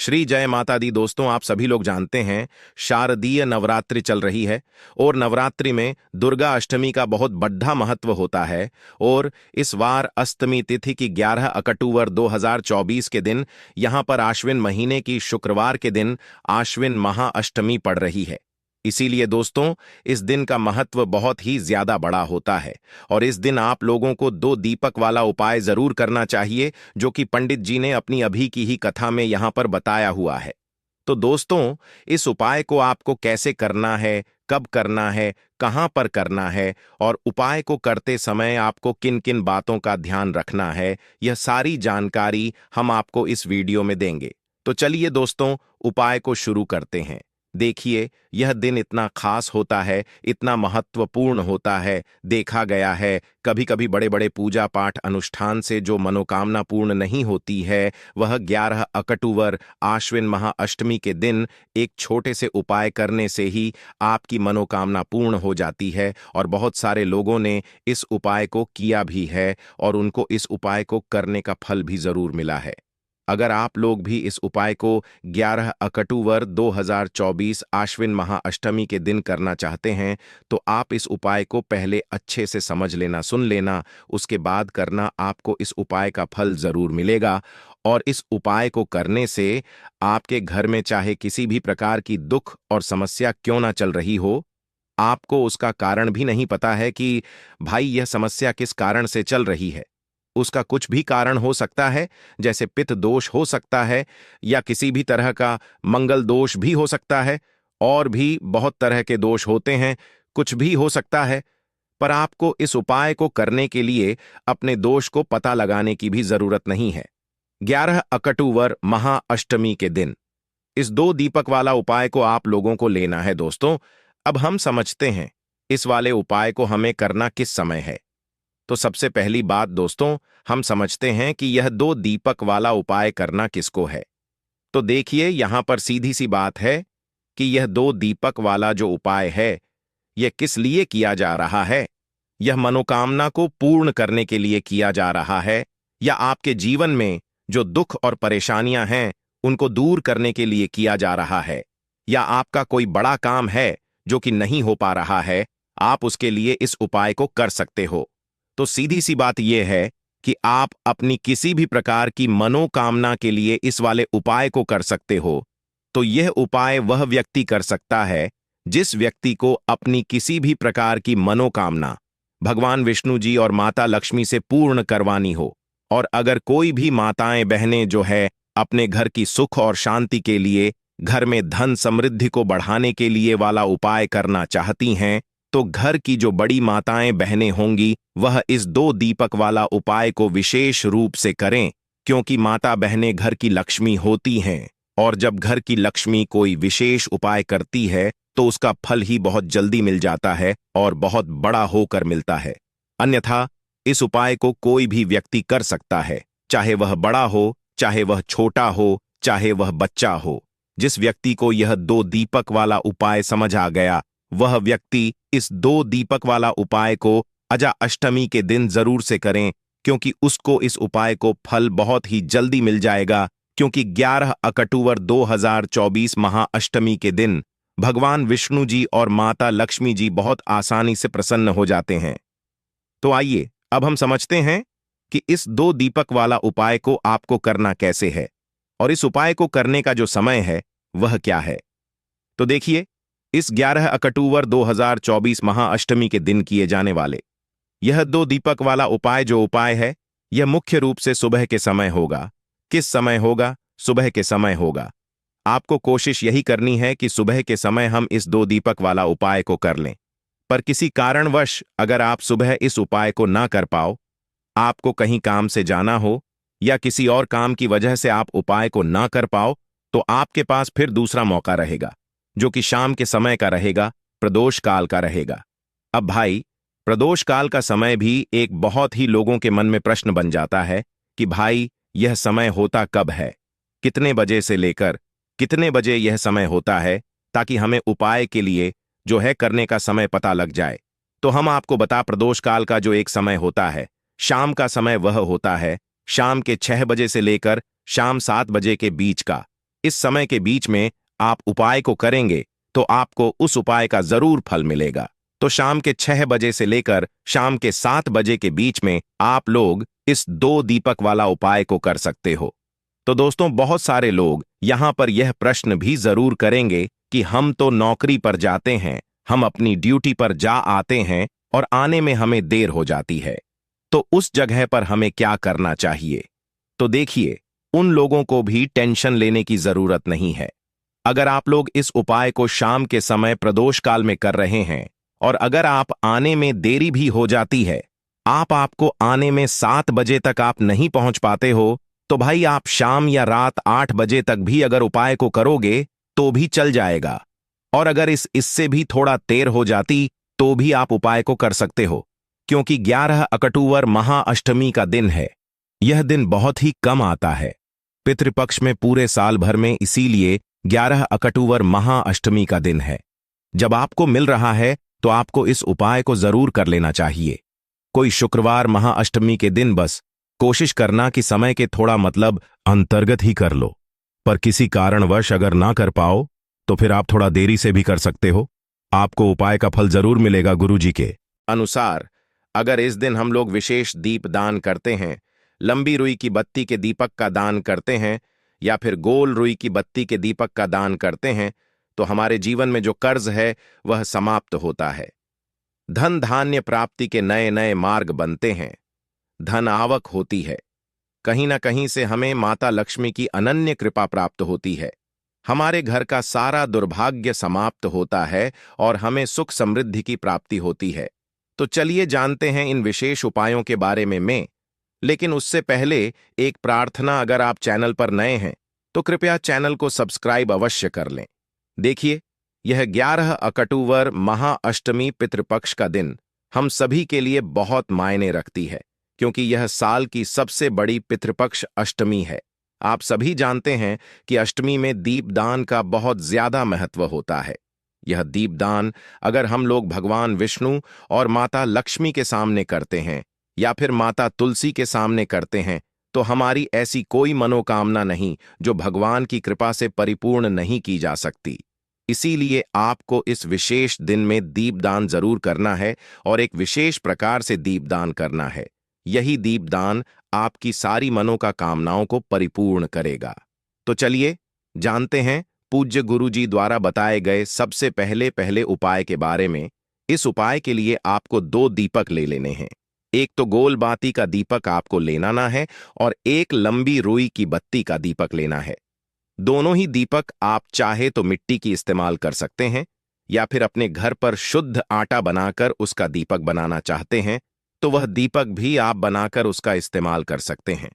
श्री जय माता दी। दोस्तों, आप सभी लोग जानते हैं शारदीय नवरात्रि चल रही है और नवरात्रि में दुर्गा अष्टमी का बहुत बड़ा महत्व होता है। और इस बार अष्टमी तिथि की 11 अक्टूबर 2024 के दिन यहां पर आश्विन महीने की शुक्रवार के दिन आश्विन महाअष्टमी पड़ रही है। इसीलिए दोस्तों, इस दिन का महत्व बहुत ही ज्यादा बड़ा होता है और इस दिन आप लोगों को 2 दीपक वाला उपाय जरूर करना चाहिए, जो कि पंडित जी ने अपनी अभी की ही कथा में यहां पर बताया हुआ है। तो दोस्तों, इस उपाय को आपको कैसे करना है, कब करना है, कहां पर करना है और उपाय को करते समय आपको किन किन बातों का ध्यान रखना है, यह सारी जानकारी हम आपको इस वीडियो में देंगे। तो चलिए दोस्तों, उपाय को शुरू करते हैं। देखिए, यह दिन इतना खास होता है, इतना महत्वपूर्ण होता है। देखा गया है कभी कभी बड़े बड़े पूजा पाठ अनुष्ठान से जो मनोकामना पूर्ण नहीं होती है, वह 11 अक्टूबर आश्विन महाअष्टमी के दिन एक छोटे से उपाय करने से ही आपकी मनोकामना पूर्ण हो जाती है। और बहुत सारे लोगों ने इस उपाय को किया भी है और उनको इस उपाय को करने का फल भी जरूर मिला है। अगर आप लोग भी इस उपाय को 11 अक्टूबर 2024 आश्विन महाअष्टमी के दिन करना चाहते हैं, तो आप इस उपाय को पहले अच्छे से समझ लेना, सुन लेना, उसके बाद करना। आपको इस उपाय का फल जरूर मिलेगा और इस उपाय को करने से आपके घर में चाहे किसी भी प्रकार की दुख और समस्या क्यों ना चल रही हो, आपको उसका कारण भी नहीं पता है कि भाई यह समस्या किस कारण से चल रही है। उसका कुछ भी कारण हो सकता है, जैसे पित्त दोष हो सकता है या किसी भी तरह का मंगल दोष भी हो सकता है, और भी बहुत तरह के दोष होते हैं, कुछ भी हो सकता है। पर आपको इस उपाय को करने के लिए अपने दोष को पता लगाने की भी जरूरत नहीं है। 11 अक्टूबर महाअष्टमी के दिन इस 2 दीपक वाला उपाय को आप लोगों को लेना है। दोस्तों, अब हम समझते हैं इस वाले उपाय को हमें करना किस समय है। तो सबसे पहली बात दोस्तों, हम समझते हैं कि यह 2 दीपक वाला उपाय करना किसको है। तो देखिए, यहां पर सीधी सी बात है कि यह 2 दीपक वाला जो उपाय है, यह किस लिए किया जा रहा है। यह मनोकामना को पूर्ण करने के लिए किया जा रहा है, या आपके जीवन में जो दुख और परेशानियां हैं उनको दूर करने के लिए किया जा रहा है, या आपका कोई बड़ा काम है जो कि नहीं हो पा रहा है, आप उसके लिए इस उपाय को कर सकते हो। तो सीधी सी बात यह है कि आप अपनी किसी भी प्रकार की मनोकामना के लिए इस वाले उपाय को कर सकते हो। तो यह उपाय वह व्यक्ति कर सकता है जिस व्यक्ति को अपनी किसी भी प्रकार की मनोकामना भगवान विष्णु जी और माता लक्ष्मी से पूर्ण करवानी हो। और अगर कोई भी माताएं बहनें जो है अपने घर की सुख और शांति के लिए, घर में धन समृद्धि को बढ़ाने के लिए वाला उपाय करना चाहती हैं, तो घर की जो बड़ी माताएं बहनें होंगी वह इस 2 दीपक वाला उपाय को विशेष रूप से करें, क्योंकि माता बहनें घर की लक्ष्मी होती हैं और जब घर की लक्ष्मी कोई विशेष उपाय करती है तो उसका फल ही बहुत जल्दी मिल जाता है और बहुत बड़ा होकर मिलता है। अन्यथा इस उपाय को कोई भी व्यक्ति कर सकता है, चाहे वह बड़ा हो, चाहे वह छोटा हो, चाहे वह बच्चा हो। जिस व्यक्ति को यह 2 दीपक वाला उपाय समझ आ गया, वह व्यक्ति इस 2 दीपक वाला उपाय को अजा अष्टमी के दिन जरूर से करें, क्योंकि उसको इस उपाय को फल बहुत ही जल्दी मिल जाएगा। क्योंकि 11 अक्टूबर 2024 महाअष्टमी के दिन भगवान विष्णु जी और माता लक्ष्मी जी बहुत आसानी से प्रसन्न हो जाते हैं। तो आइए अब हम समझते हैं कि इस 2 दीपक वाला उपाय को आपको करना कैसे है और इस उपाय को करने का जो समय है वह क्या है। तो देखिए, इस 11 अक्टूबर 2024 महाअष्टमी के दिन किए जाने वाले यह 2 दीपक वाला उपाय जो उपाय है, यह मुख्य रूप से सुबह के समय होगा। किस समय होगा? सुबह के समय होगा। आपको कोशिश यही करनी है कि सुबह के समय हम इस 2 दीपक वाला उपाय को कर लें। पर किसी कारणवश अगर आप सुबह इस उपाय को ना कर पाओ, आपको कहीं काम से जाना हो या किसी और काम की वजह से आप उपाय को ना कर पाओ, तो आपके पास फिर दूसरा मौका रहेगा, जो कि शाम के समय का रहेगा, प्रदोष काल का रहेगा। अब भाई, प्रदोष काल का समय भी एक बहुत ही लोगों के मन में प्रश्न बन जाता है कि भाई यह समय होता कब है, कितने बजे से लेकर कितने बजे यह समय होता है, ताकि हमें उपाय के लिए जो है करने का समय पता लग जाए। तो हम आपको बता, प्रदोष काल का जो एक समय होता है, शाम का समय वह होता है शाम के 6 बजे से लेकर शाम 7 बजे के बीच का। इस समय के बीच में आप उपाय को करेंगे तो आपको उस उपाय का जरूर फल मिलेगा। तो शाम के 6 बजे से लेकर शाम के 7 बजे के बीच में आप लोग इस 2 दीपक वाला उपाय को कर सकते हो। तो दोस्तों, बहुत सारे लोग यहां पर यह प्रश्न भी जरूर करेंगे कि हम तो नौकरी पर जाते हैं, हम अपनी ड्यूटी पर जा आते हैं और आने में हमें देर हो जाती है, तो उस जगह पर हमें क्या करना चाहिए? तो देखिए, उन लोगों को भी टेंशन लेने की जरूरत नहीं है। अगर आप लोग इस उपाय को शाम के समय प्रदोष काल में कर रहे हैं और अगर आप आने में देरी भी हो जाती है, आपको आने में 7 बजे तक आप नहीं पहुंच पाते हो, तो भाई आप शाम या रात 8 बजे तक भी अगर उपाय को करोगे तो भी चल जाएगा। और अगर इससे भी थोड़ा देर हो जाती तो भी आप उपाय को कर सकते हो, क्योंकि 11 अक्टूबर महाअष्टमी का दिन है। यह दिन बहुत ही कम आता है पितृपक्ष में पूरे साल भर में, इसीलिए 11 अक्टूबर महाअष्टमी का दिन है। जब आपको मिल रहा है तो आपको इस उपाय को जरूर कर लेना चाहिए। कोई शुक्रवार महाअष्टमी के दिन बस कोशिश करना कि समय के थोड़ा अंतर्गत ही कर लो, पर किसी कारणवश अगर ना कर पाओ तो फिर आप थोड़ा देरी से भी कर सकते हो। आपको उपाय का फल जरूर मिलेगा गुरुजी के अनुसार। अगर इस दिन हम लोग विशेष दीप दान करते हैं, लंबी रुई की बत्ती के दीपक का दान करते हैं या फिर गोल रुई की बत्ती के दीपक का दान करते हैं, तो हमारे जीवन में जो कर्ज है वह समाप्त होता है। धन धान्य प्राप्ति के नए नए मार्ग बनते हैं, धन आवक होती है, कहीं ना कहीं से हमें माता लक्ष्मी की अनन्य कृपा प्राप्त होती है, हमारे घर का सारा दुर्भाग्य समाप्त होता है और हमें सुख समृद्धि की प्राप्ति होती है। तो चलिए जानते हैं इन विशेष उपायों के बारे में लेकिन उससे पहले एक प्रार्थना, अगर आप चैनल पर नए हैं तो कृपया चैनल को सब्सक्राइब अवश्य कर लें। देखिए, यह 11 अक्टूबर महाअष्टमी पितृपक्ष का दिन हम सभी के लिए बहुत मायने रखती है, क्योंकि यह साल की सबसे बड़ी पितृपक्ष अष्टमी है। आप सभी जानते हैं कि अष्टमी में दीपदान का बहुत ज्यादा महत्व होता है। यह दीपदान अगर हम लोग भगवान विष्णु और माता लक्ष्मी के सामने करते हैं या फिर माता तुलसी के सामने करते हैं, तो हमारी ऐसी कोई मनोकामना नहीं जो भगवान की कृपा से परिपूर्ण नहीं की जा सकती। इसीलिए आपको इस विशेष दिन में दीपदान जरूर करना है और एक विशेष प्रकार से दीपदान करना है। यही दीपदान आपकी सारी मनोकामनाओं को परिपूर्ण करेगा। तो चलिए जानते हैं पूज्य गुरुजी द्वारा बताए गए सबसे पहले उपाय के बारे में। इस उपाय के लिए आपको 2 दीपक ले लेने हैं। एक तो गोल बाती का दीपक आपको लेना ना है और एक लंबी रुई की बत्ती का दीपक लेना है। दोनों ही दीपक आप चाहे तो मिट्टी की इस्तेमाल कर सकते हैं या फिर अपने घर पर शुद्ध आटा बनाकर उसका दीपक बनाना चाहते हैं तो वह दीपक भी आप बनाकर उसका इस्तेमाल कर सकते हैं।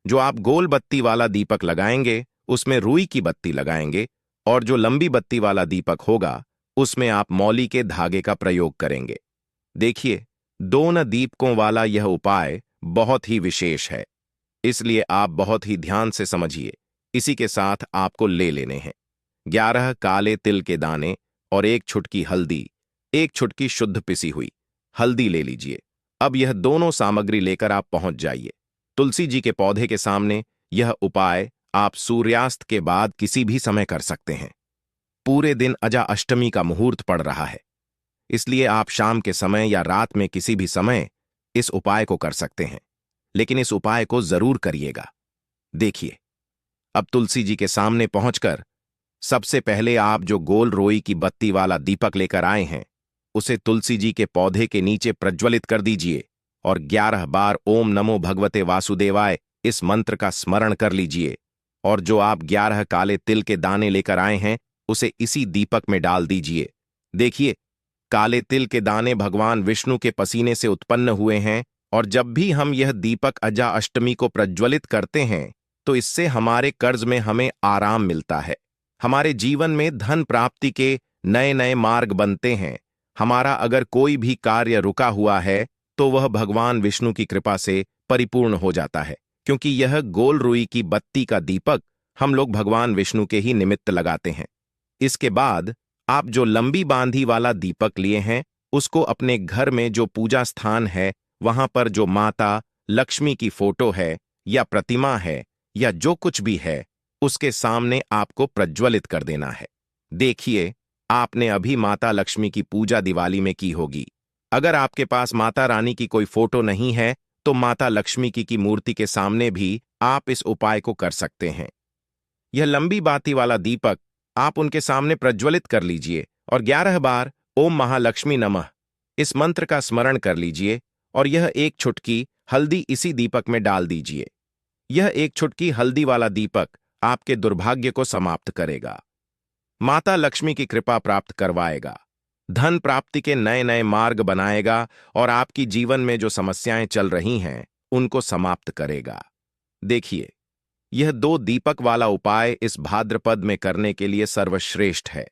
जो आप गोल बत्ती वाला दीपक लगाएंगे उसमें रुई की बत्ती लगाएंगे और जो लंबी बत्ती वाला दीपक होगा उसमें आप मौली के धागे का प्रयोग करेंगे। देखिए, दोनों दीपकों वाला यह उपाय बहुत ही विशेष है, इसलिए आप बहुत ही ध्यान से समझिए। इसी के साथ आपको ले लेने हैं 11 काले तिल के दाने और 1 छुटकी हल्दी, 1 छुटकी शुद्ध पिसी हुई हल्दी ले लीजिए। अब यह दोनों सामग्री लेकर आप पहुंच जाइए तुलसी जी के पौधे के सामने। यह उपाय आप सूर्यास्त के बाद किसी भी समय कर सकते हैं। पूरे दिन अजा अष्टमी का मुहूर्त पड़ रहा है, इसलिए आप शाम के समय या रात में किसी भी समय इस उपाय को कर सकते हैं, लेकिन इस उपाय को जरूर करिएगा। देखिए, अब तुलसी जी के सामने पहुंचकर सबसे पहले आप जो गोल रोई की बत्ती वाला दीपक लेकर आए हैं उसे तुलसी जी के पौधे के नीचे प्रज्वलित कर दीजिए और 11 बार ओम नमो भगवते वासुदेवाय इस मंत्र का स्मरण कर लीजिए। और जो आप 11 काले तिल के दाने लेकर आए हैं उसे इसी दीपक में डाल दीजिए। देखिए, काले तिल के दाने भगवान विष्णु के पसीने से उत्पन्न हुए हैं और जब भी हम यह दीपक अजा अष्टमी को प्रज्वलित करते हैं तो इससे हमारे कर्ज में हमें आराम मिलता है, हमारे जीवन में धन प्राप्ति के नए नए मार्ग बनते हैं। हमारा अगर कोई भी कार्य रुका हुआ है तो वह भगवान विष्णु की कृपा से परिपूर्ण हो जाता है, क्योंकि यह गोल रुई की बत्ती का दीपक हम लोग भगवान विष्णु के ही निमित्त लगाते हैं। इसके बाद आप जो लंबी बांधी वाला दीपक लिए हैं उसको अपने घर में जो पूजा स्थान है वहां पर जो माता लक्ष्मी की फोटो है या प्रतिमा है या जो कुछ भी है उसके सामने आपको प्रज्वलित कर देना है। देखिए, आपने अभी माता लक्ष्मी की पूजा दिवाली में की होगी। अगर आपके पास माता रानी की कोई फोटो नहीं है तो माता लक्ष्मी की मूर्ति के सामने भी आप इस उपाय को कर सकते हैं। यह लंबी बाती वाला दीपक आप उनके सामने प्रज्वलित कर लीजिए और 11 बार ओम महालक्ष्मी नमः इस मंत्र का स्मरण कर लीजिए और यह एक चुटकी हल्दी इसी दीपक में डाल दीजिए। यह एक चुटकी हल्दी वाला दीपक आपके दुर्भाग्य को समाप्त करेगा, माता लक्ष्मी की कृपा प्राप्त करवाएगा, धन प्राप्ति के नए नए मार्ग बनाएगा और आपकी जीवन में जो समस्याएं चल रही हैं उनको समाप्त करेगा। देखिए, यह 2 दीपक वाला उपाय इस भाद्रपद में करने के लिए सर्वश्रेष्ठ है,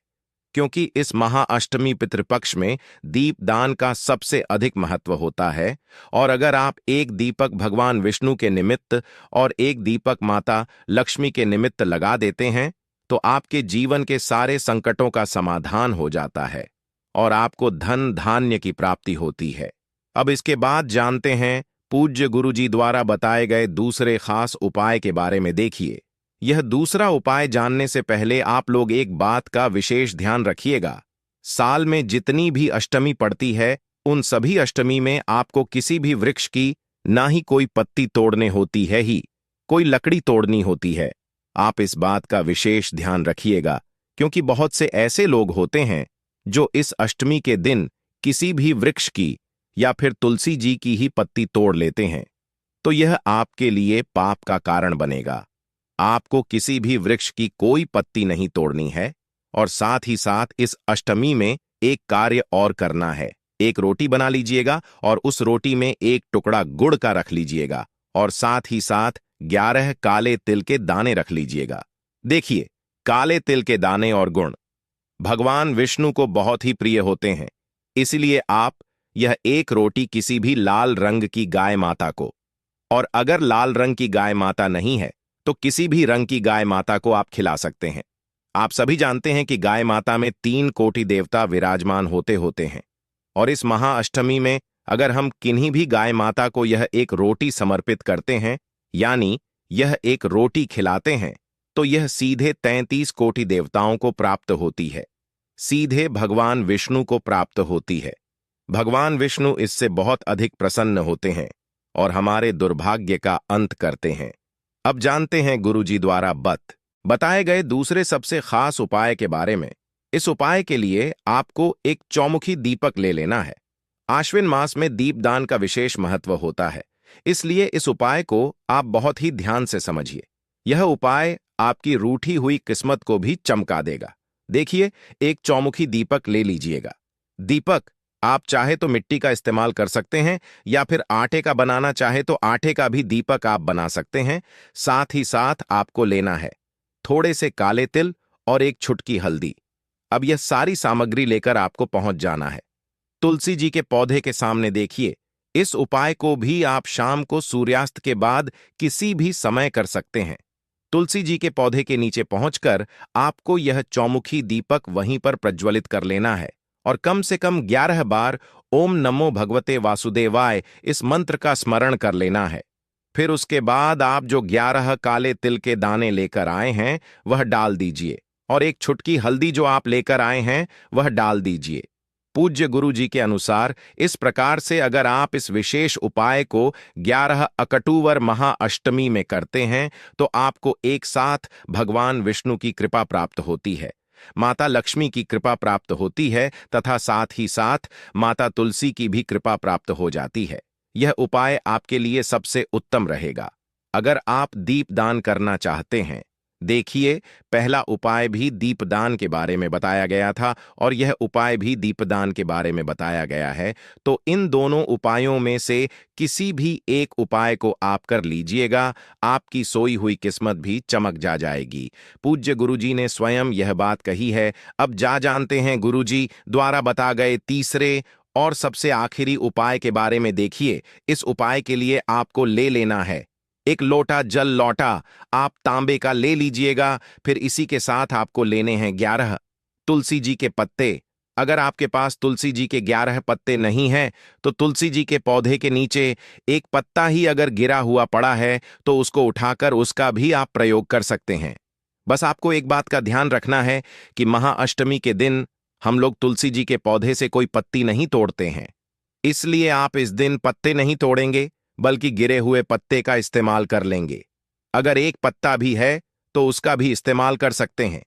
क्योंकि इस महाअष्टमी पितृपक्ष में दीपदान का सबसे अधिक महत्व होता है। और अगर आप एक दीपक भगवान विष्णु के निमित्त और एक दीपक माता लक्ष्मी के निमित्त लगा देते हैं तो आपके जीवन के सारे संकटों का समाधान हो जाता है और आपको धन धान्य की प्राप्ति होती है। अब इसके बाद जानते हैं पूज्य गुरुजी द्वारा बताए गए दूसरे खास उपाय के बारे में। देखिए, यह दूसरा उपाय जानने से पहले आप लोग एक बात का विशेष ध्यान रखिएगा। साल में जितनी भी अष्टमी पड़ती है उन सभी अष्टमी में आपको किसी भी वृक्ष की ना ही कोई पत्ती तोड़ने होती है ही कोई लकड़ी तोड़नी होती है। आप इस बात का विशेष ध्यान रखिएगा, क्योंकि बहुत से ऐसे लोग होते हैं जो इस अष्टमी के दिन किसी भी वृक्ष की या फिर तुलसी जी की ही पत्ती तोड़ लेते हैं, तो यह आपके लिए पाप का कारण बनेगा। आपको किसी भी वृक्ष की कोई पत्ती नहीं तोड़नी है और साथ ही साथ इस अष्टमी में एक कार्य और करना है। एक रोटी बना लीजिएगा और उस रोटी में एक टुकड़ा गुड़ का रख लीजिएगा और साथ ही साथ 11 काले तिल के दाने रख लीजिएगा। देखिए, काले तिल के दाने और गुण भगवान विष्णु को बहुत ही प्रिय होते हैं, इसलिए आप यह एक रोटी किसी भी लाल रंग की गाय माता को, और अगर लाल रंग की गाय माता नहीं है तो किसी भी रंग की गाय माता को आप खिला सकते हैं। आप सभी जानते हैं कि गाय माता में 3 कोटि देवता विराजमान होते हैं और इस महाअष्टमी में अगर हम किन्हीं भी गाय माता को यह एक रोटी समर्पित करते हैं, यानी यह एक रोटी खिलाते हैं, तो यह सीधे 33 कोटि देवताओं को प्राप्त होती है, सीधे भगवान विष्णु को प्राप्त होती है। भगवान विष्णु इससे बहुत अधिक प्रसन्न होते हैं और हमारे दुर्भाग्य का अंत करते हैं। अब जानते हैं गुरुजी द्वारा बताए गए दूसरे सबसे खास उपाय के बारे में। इस उपाय के लिए आपको एक चौमुखी दीपक ले लेना है। आश्विन मास में दीपदान का विशेष महत्व होता है, इसलिए इस उपाय को आप बहुत ही ध्यान से समझिए। यह उपाय आपकी रूठी हुई किस्मत को भी चमका देगा। देखिए, एक चौमुखी दीपक ले लीजिएगा। दीपक आप चाहे तो मिट्टी का इस्तेमाल कर सकते हैं या फिर आटे का बनाना चाहे तो आटे का भी दीपक आप बना सकते हैं। साथ ही साथ आपको लेना है थोड़े से काले तिल और एक चुटकी हल्दी। अब यह सारी सामग्री लेकर आपको पहुंच जाना है तुलसी जी के पौधे के सामने। देखिए, इस उपाय को भी आप शाम को सूर्यास्त के बाद किसी भी समय कर सकते हैं। तुलसी जी के पौधे के नीचे पहुंचकर आपको यह चौमुखी दीपक वहीं पर प्रज्वलित कर लेना है और कम से कम 11 बार ओम नमो भगवते वासुदेवाय इस मंत्र का स्मरण कर लेना है। फिर उसके बाद आप जो 11 काले तिल के दाने लेकर आए हैं वह डाल दीजिए और एक चुटकी हल्दी जो आप लेकर आए हैं वह डाल दीजिए। पूज्य गुरु जी के अनुसार इस प्रकार से अगर आप इस विशेष उपाय को 11 अकटूबर महाअष्टमी में करते हैं तो आपको एक साथ भगवान विष्णु की कृपा प्राप्त होती है, माता लक्ष्मी की कृपा प्राप्त होती है तथा साथ ही साथ माता तुलसी की भी कृपा प्राप्त हो जाती है। यह उपाय आपके लिए सबसे उत्तम रहेगा अगर आप दीपदान करना चाहते हैं। देखिए, पहला उपाय भी दीपदान के बारे में बताया गया था और यह उपाय भी दीपदान के बारे में बताया गया है, तो इन दोनों उपायों में से किसी भी एक उपाय को आप कर लीजिएगा, आपकी सोई हुई किस्मत भी चमक जाएगी। पूज्य गुरुजी ने स्वयं यह बात कही है। अब जानते हैं गुरुजी द्वारा बता गए तीसरे और सबसे आखिरी उपाय के बारे में। देखिए, इस उपाय के लिए आपको ले लेना है एक लोटा जल। लोटा आप तांबे का ले लीजिएगा। फिर इसी के साथ आपको लेने हैं 11 तुलसी जी के पत्ते। अगर आपके पास तुलसी जी के 11 पत्ते नहीं हैं तो तुलसी जी के पौधे के नीचे एक पत्ता ही अगर गिरा हुआ पड़ा है तो उसको उठाकर उसका भी आप प्रयोग कर सकते हैं। बस आपको एक बात का ध्यान रखना है कि महाअष्टमी के दिन हम लोग तुलसी जी के पौधे से कोई पत्ती नहीं तोड़ते हैं। इसलिए आप इस दिन पत्ते नहीं तोड़ेंगे, बल्कि गिरे हुए पत्ते का इस्तेमाल कर लेंगे। अगर एक पत्ता भी है तो उसका भी इस्तेमाल कर सकते हैं।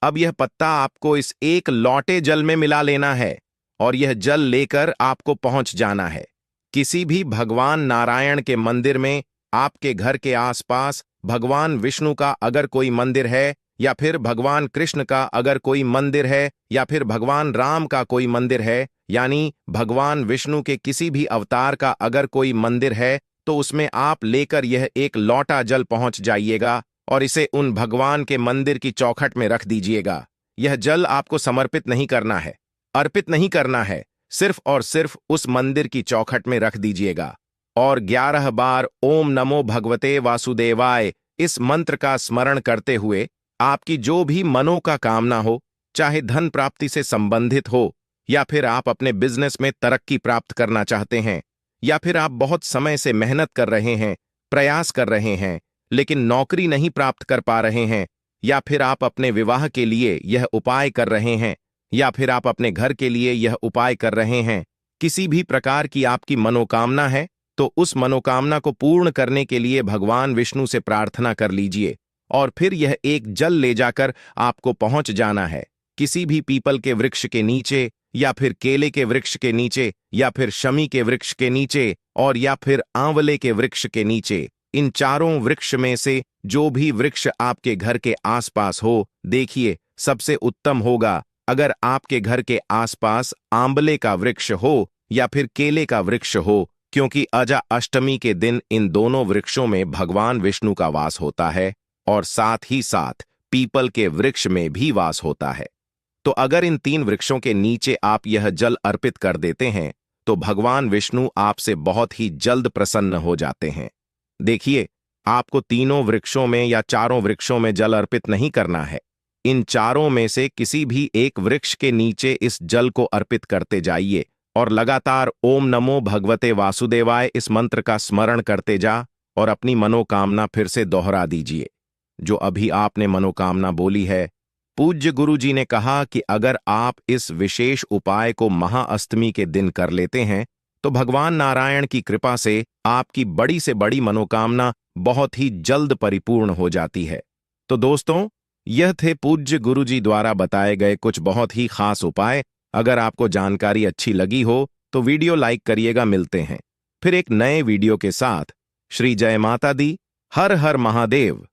अब यह पत्ता आपको इस एक लौटे जल में मिला लेना है और यह जल लेकर आपको पहुंच जाना है किसी भी भगवान नारायण के मंदिर में। आपके घर के आसपास भगवान विष्णु का अगर कोई मंदिर है, या फिर भगवान कृष्ण का अगर कोई मंदिर है, या फिर भगवान राम का कोई मंदिर है, यानी भगवान विष्णु के किसी भी अवतार का अगर कोई मंदिर है, तो उसमें आप लेकर यह एक लौटा जल पहुंच जाइएगा और इसे उन भगवान के मंदिर की चौखट में रख दीजिएगा। यह जल आपको समर्पित नहीं करना है, अर्पित नहीं करना है, सिर्फ और सिर्फ उस मंदिर की चौखट में रख दीजिएगा और 11 बार ओम नमो भगवते वासुदेवाय इस मंत्र का स्मरण करते हुए आपकी जो भी मनों का कामना हो, चाहे धन प्राप्ति से संबंधित हो, या फिर आप अपने बिजनेस में तरक्की प्राप्त करना चाहते हैं, या फिर आप बहुत समय से मेहनत कर रहे हैं, प्रयास कर रहे हैं, लेकिन नौकरी नहीं प्राप्त कर पा रहे हैं, या फिर आप अपने विवाह के लिए यह उपाय कर रहे हैं, या फिर आप अपने घर के लिए यह उपाय कर रहे हैं, किसी भी प्रकार की आपकी मनोकामना है, तो उस मनोकामना को पूर्ण करने के लिए भगवान विष्णु से प्रार्थना कर लीजिए और फिर यह एक जल ले जाकर आपको पहुंच जाना है किसी भी पीपल के वृक्ष के नीचे, या फिर केले के वृक्ष के नीचे, या फिर शमी के वृक्ष के नीचे, और या फिर आंवले के वृक्ष के नीचे। इन चारों वृक्ष में से जो भी वृक्ष आपके घर के आसपास हो, देखिए सबसे उत्तम होगा अगर आपके घर के आसपास आंवले का वृक्ष हो या फिर केले का वृक्ष हो, क्योंकि अजा अष्टमी के दिन इन दोनों वृक्षों में भगवान विष्णु का वास होता है और साथ ही साथ पीपल के वृक्ष में भी वास होता है। तो अगर इन 3 वृक्षों के नीचे आप यह जल अर्पित कर देते हैं तो भगवान विष्णु आपसे बहुत ही जल्द प्रसन्न हो जाते हैं। देखिए, आपको तीनों वृक्षों में या चारों वृक्षों में जल अर्पित नहीं करना है। इन चारों में से किसी भी एक वृक्ष के नीचे इस जल को अर्पित करते जाइए और लगातार ओम नमो भगवते वासुदेवाय इस मंत्र का स्मरण करते जा और अपनी मनोकामना फिर से दोहरा दीजिए जो अभी आपने मनोकामना बोली है। पूज्य गुरु जी ने कहा कि अगर आप इस विशेष उपाय को महाअष्टमी के दिन कर लेते हैं तो भगवान नारायण की कृपा से आपकी बड़ी से बड़ी मनोकामना बहुत ही जल्द परिपूर्ण हो जाती है। तो दोस्तों, यह थे पूज्य गुरु जी द्वारा बताए गए कुछ बहुत ही खास उपाय। अगर आपको जानकारी अच्छी लगी हो तो वीडियो लाइक करिएगा। मिलते हैं फिर एक नए वीडियो के साथ। श्री जय माता दी। हर हर महादेव।